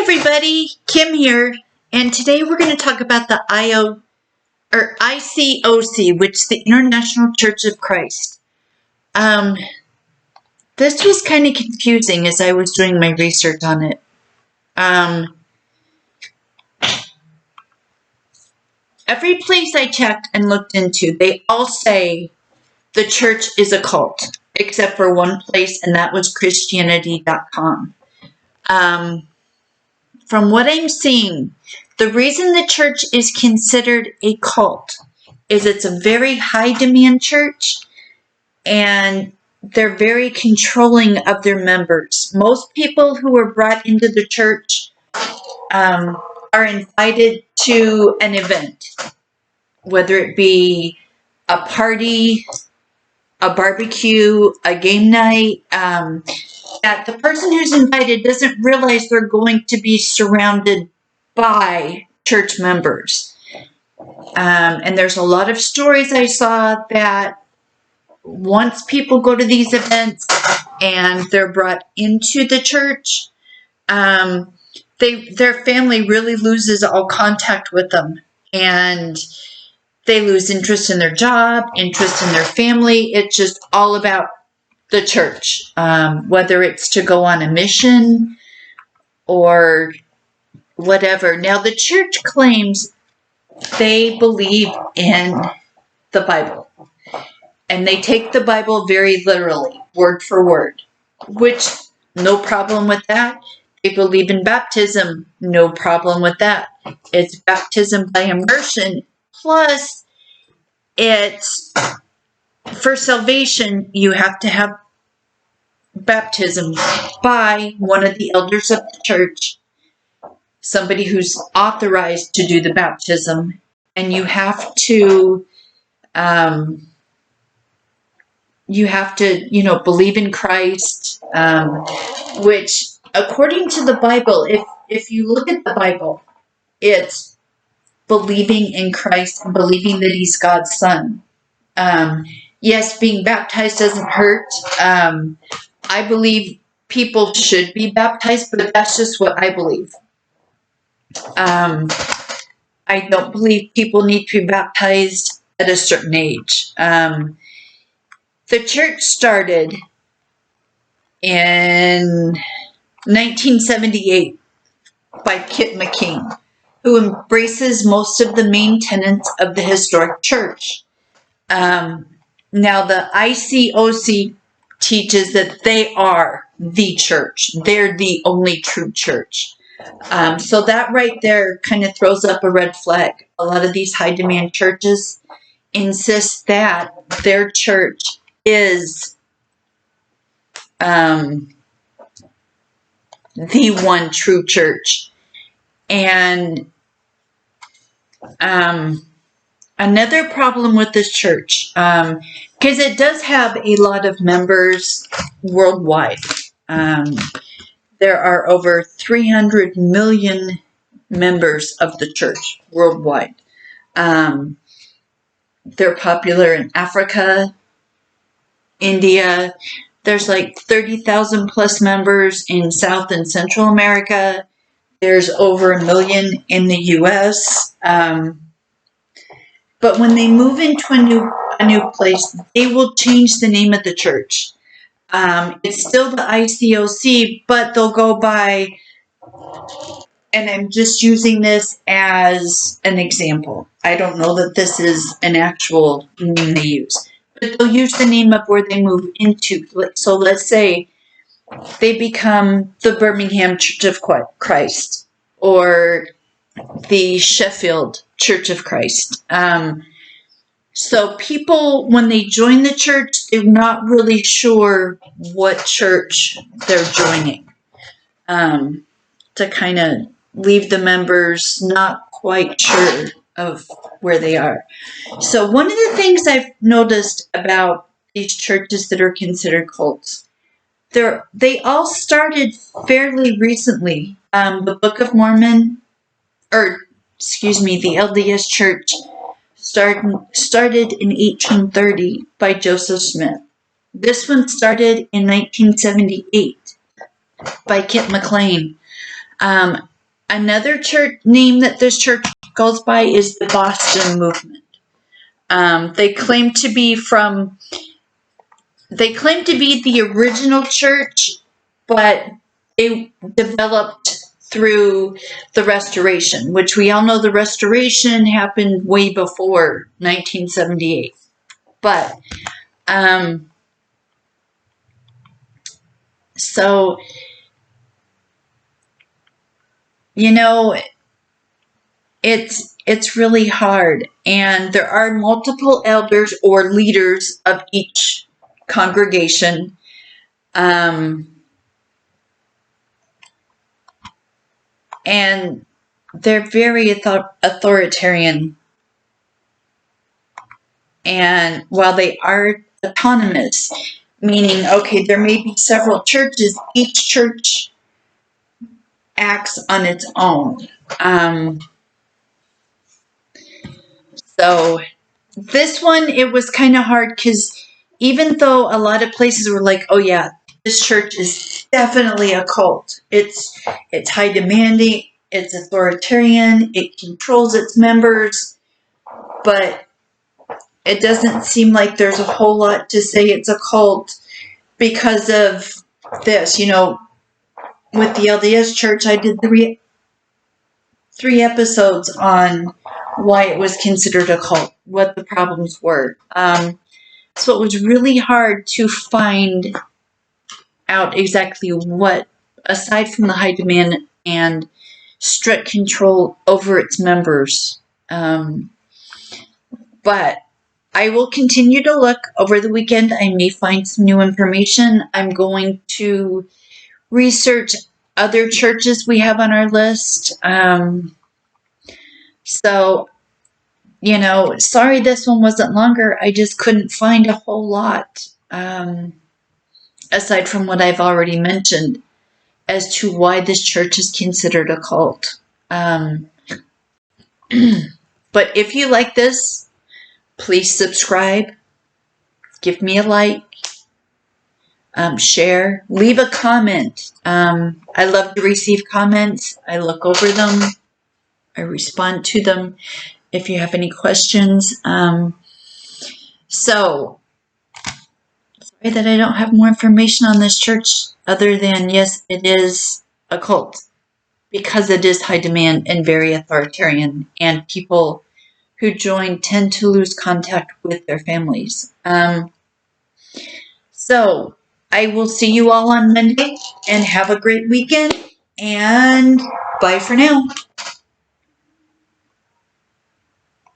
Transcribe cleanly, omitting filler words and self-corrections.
everybody, Kim here, and today we're going to talk about the ICOC, which is the International Church of Christ. This was kind of confusing as I was doing my research on it. Every place I checked and looked into, they all say the church is a cult, except for one place, and that was Christianity.com. From what I'm seeing, the reason the church is considered a cult is it's a very high demand church and they're very controlling of their members. Most people who are brought into the church are invited to an event, whether it be a party, a barbecue, a game night, that the person who's invited doesn't realize they're going to be surrounded by church members. And there's a lot of stories I saw that once people go to these events and they're brought into the church, their family really loses all contact with them. And they lose interest in their job, interest in their family. It's just all about the church, whether it's to go on a mission or whatever. Now, the church claims they believe in the Bible, and they take the Bible very literally, word for word, which no problem with that. They believe in baptism, no problem with that. It's baptism by immersion, plus it's for salvation, you have to have baptism by one of the elders of the church, somebody who's authorized to do the baptism, and you have to, believe in Christ, which, according to the Bible, if you look at the Bible, it's believing in Christ and believing that He's God's Son. Yes, being baptized doesn't hurt. I believe people should be baptized, but that's just what I believe. I don't believe people need to be baptized at a certain age. The church started in 1978 by Kit McKean, who embraces most of the main tenets of the historic church. Now, the ICOC teaches that they are the church. They're the only true church. So that right there kind of throws up a red flag. A lot of these high-demand churches insist that their church is the one true church. And another problem with this church, because it does have a lot of members worldwide. There are over 300 million members of the church worldwide. They're popular in Africa, India. There's like 30,000 plus members in South and Central America. There's over 1 million in the U.S. But when they move into a new place, they will change the name of the church. It's still the ICOC, but they'll go by, and I'm just using this as an example. I don't know that this is an actual name they use, but they'll use the name of where they move into. So let's say they become the Birmingham Church of Christ or the Sheffield Church of Christ. So people, when they join the church, they're not really sure what church they're joining, to kind of leave the members not quite sure of where they are. So one of the things I've noticed about these churches that are considered cults, they all started fairly recently. The Book of Mormon, the LDS Church, started in 1830 by Joseph Smith. This one started in 1978 by Kit McLean. Another church name that this church goes by is the Boston Movement. They claim to be the original church, but they developed through the Restoration, which we all know the Restoration happened way before 1978. But so, you know, it's really hard, and there are multiple elders or leaders of each congregation. And they're very authoritarian. And while they are autonomous, meaning, okay, there may be several churches, each church acts on its own. So this one, it was kind of hard because even though a lot of places were like, oh yeah, this church is definitely a cult. It's high demanding, it's authoritarian, it controls its members, but it doesn't seem like there's a whole lot to say it's a cult because of this. With the LDS Church, I did three episodes on why it was considered a cult, what the problems were. So it was really hard to find out exactly what, aside from the high demand and strict control over its members. But I will continue to look over the weekend. I may find some new information. I'm going to research other churches we have on our list. So, sorry this one wasn't longer. I just couldn't find a whole lot, aside from what I've already mentioned, as to why this church is considered a cult. But if you like this, please subscribe, give me a like, share, leave a comment. I love to receive comments. I look over them. I respond to them if you have any questions. So, sorry that I don't have more information on this church other than, yes, it is a cult because it is high demand and very authoritarian, and people who join tend to lose contact with their families. So, I will see you all on Monday, and have a great weekend, and bye for now.